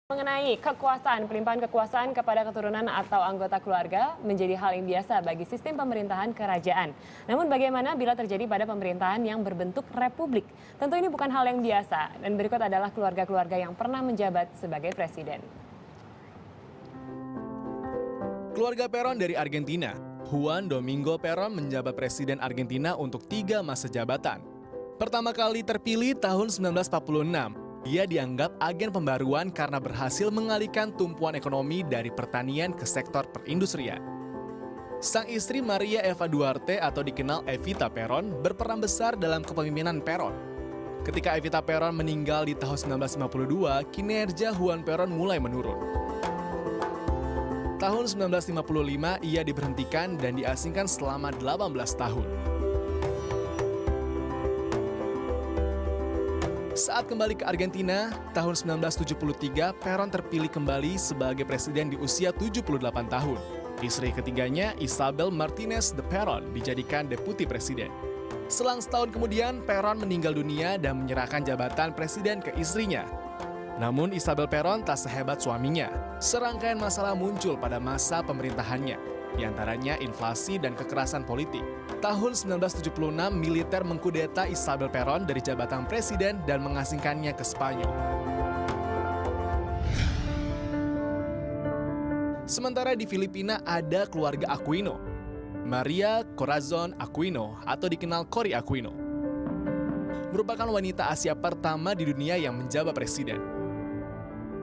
Mengenai kekuasaan, pelimpahan kekuasaan kepada keturunan atau anggota keluarga menjadi hal yang biasa bagi sistem pemerintahan kerajaan. Namun bagaimana bila terjadi pada pemerintahan yang berbentuk republik? Tentu ini bukan hal yang biasa dan berikut adalah keluarga-keluarga yang pernah menjabat sebagai presiden. Keluarga Perón dari Argentina, Juan Domingo Perón menjabat presiden Argentina untuk 3 masa jabatan. Pertama kali terpilih tahun 1946. Ia dianggap agen pembaruan karena berhasil mengalihkan tumpuan ekonomi dari pertanian ke sektor perindustrian. Sang istri Maria Eva Duarte atau dikenal Evita Perón berperan besar dalam kepemimpinan Perón. Ketika Evita Perón meninggal di tahun 1952, kinerja Juan Perón mulai menurun. Tahun 1955 ia diberhentikan dan diasingkan selama 18 tahun. Saat kembali ke Argentina, tahun 1973, Perón terpilih kembali sebagai presiden di usia 78 tahun. Istri ketiganya, Isabel Martinez de Perón, dijadikan deputi presiden. Selang setahun kemudian, Perón meninggal dunia dan menyerahkan jabatan presiden ke istrinya. Namun Isabel Perón tak sehebat suaminya. Serangkaian masalah muncul pada masa pemerintahannya, di antaranya inflasi dan kekerasan politik. Tahun 1976, militer mengkudeta Isabel Perón dari jabatan presiden dan mengasingkannya ke Spanyol. Sementara di Filipina ada keluarga Aquino, Maria Corazon Aquino atau dikenal Cory Aquino. Merupakan wanita Asia pertama di dunia yang menjabat presiden.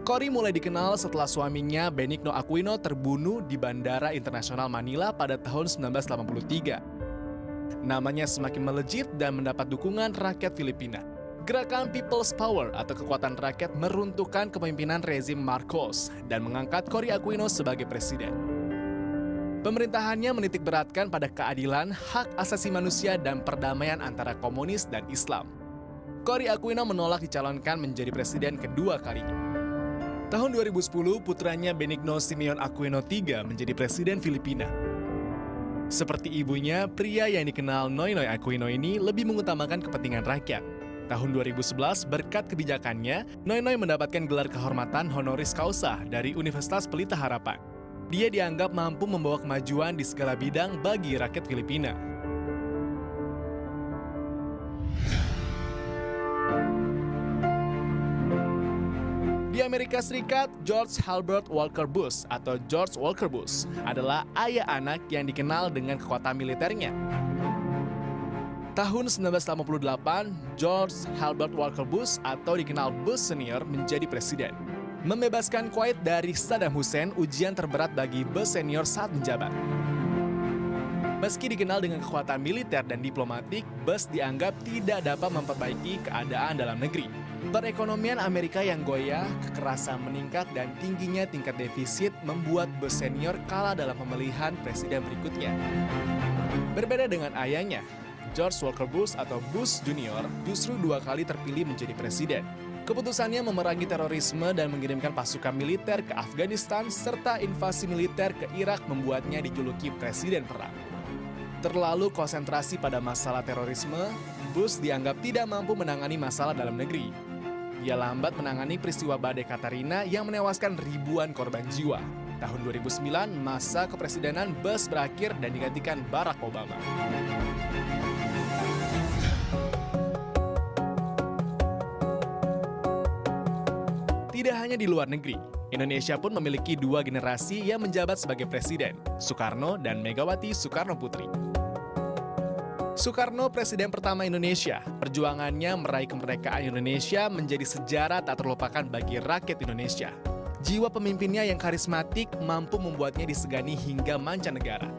Cory mulai dikenal setelah suaminya Benigno Aquino terbunuh di Bandara Internasional Manila pada tahun 1983. Namanya semakin melejit dan mendapat dukungan rakyat Filipina. Gerakan People's Power atau kekuatan rakyat meruntuhkan kepemimpinan rezim Marcos dan mengangkat Cory Aquino sebagai presiden. Pemerintahannya menitik beratkan pada keadilan, hak asasi manusia, dan perdamaian antara komunis dan Islam. Cory Aquino menolak dicalonkan menjadi presiden kedua kalinya. Tahun 2010, putranya Benigno Simeon Aquino III menjadi presiden Filipina. Seperti ibunya, pria yang dikenal Noynoy Aquino ini lebih mengutamakan kepentingan rakyat. Tahun 2011, berkat kebijakannya, Noynoy mendapatkan gelar kehormatan honoris causa dari Universitas Pelita Harapan. Dia dianggap mampu membawa kemajuan di segala bidang bagi rakyat Filipina. Di Amerika Serikat, George Herbert Walker Bush atau George Walker Bush adalah ayah anak yang dikenal dengan kekuatan militernya. Tahun 1988, George Herbert Walker Bush atau dikenal Bush Senior menjadi presiden. Membebaskan Kuwait dari Saddam Hussein ujian terberat bagi Bush Senior saat menjabat. Meski dikenal dengan kekuatan militer dan diplomatik, Bush dianggap tidak dapat memperbaiki keadaan dalam negeri. Perekonomian Amerika yang goyah, kekerasan meningkat, dan tingginya tingkat defisit membuat Bush Senior kalah dalam pemilihan presiden berikutnya. Berbeda dengan ayahnya, George Walker Bush atau Bush Junior justru 2 kali terpilih menjadi presiden. Keputusannya memerangi terorisme dan mengirimkan pasukan militer ke Afghanistan serta invasi militer ke Irak membuatnya dijuluki presiden perang. Terlalu konsentrasi pada masalah terorisme, Bush dianggap tidak mampu menangani masalah dalam negeri. Ia lambat menangani peristiwa badai Katrina yang menewaskan ribuan korban jiwa. Tahun 2009, masa kepresidenan Bush berakhir dan digantikan Barack Obama. Tidak hanya di luar negeri, Indonesia pun memiliki 2 generasi yang menjabat sebagai presiden, Soekarno dan Megawati Soekarno Putri. Soekarno, presiden pertama Indonesia. Perjuangannya meraih kemerdekaan Indonesia menjadi sejarah tak terlupakan bagi rakyat Indonesia. Jiwa pemimpinnya yang karismatik mampu membuatnya disegani hingga mancanegara.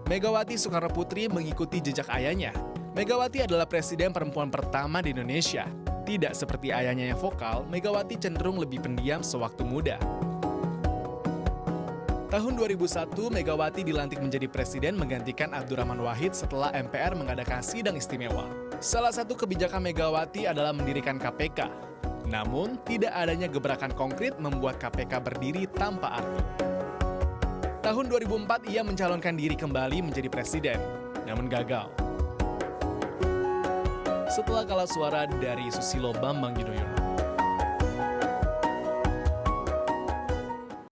Megawati Soekarno Putri mengikuti jejak ayahnya. Megawati adalah presiden perempuan pertama di Indonesia. Tidak seperti ayahnya yang vokal, Megawati cenderung lebih pendiam sewaktu muda. Tahun 2001, Megawati dilantik menjadi presiden menggantikan Abdurrahman Wahid setelah MPR mengadakan sidang istimewa. Salah satu kebijakan Megawati adalah mendirikan KPK. Namun, tidak adanya gebrakan konkret membuat KPK berdiri tanpa arti. Tahun 2004, ia mencalonkan diri kembali menjadi presiden, namun gagal. Setelah kalah suara dari Susilo Bambang Yudhoyono,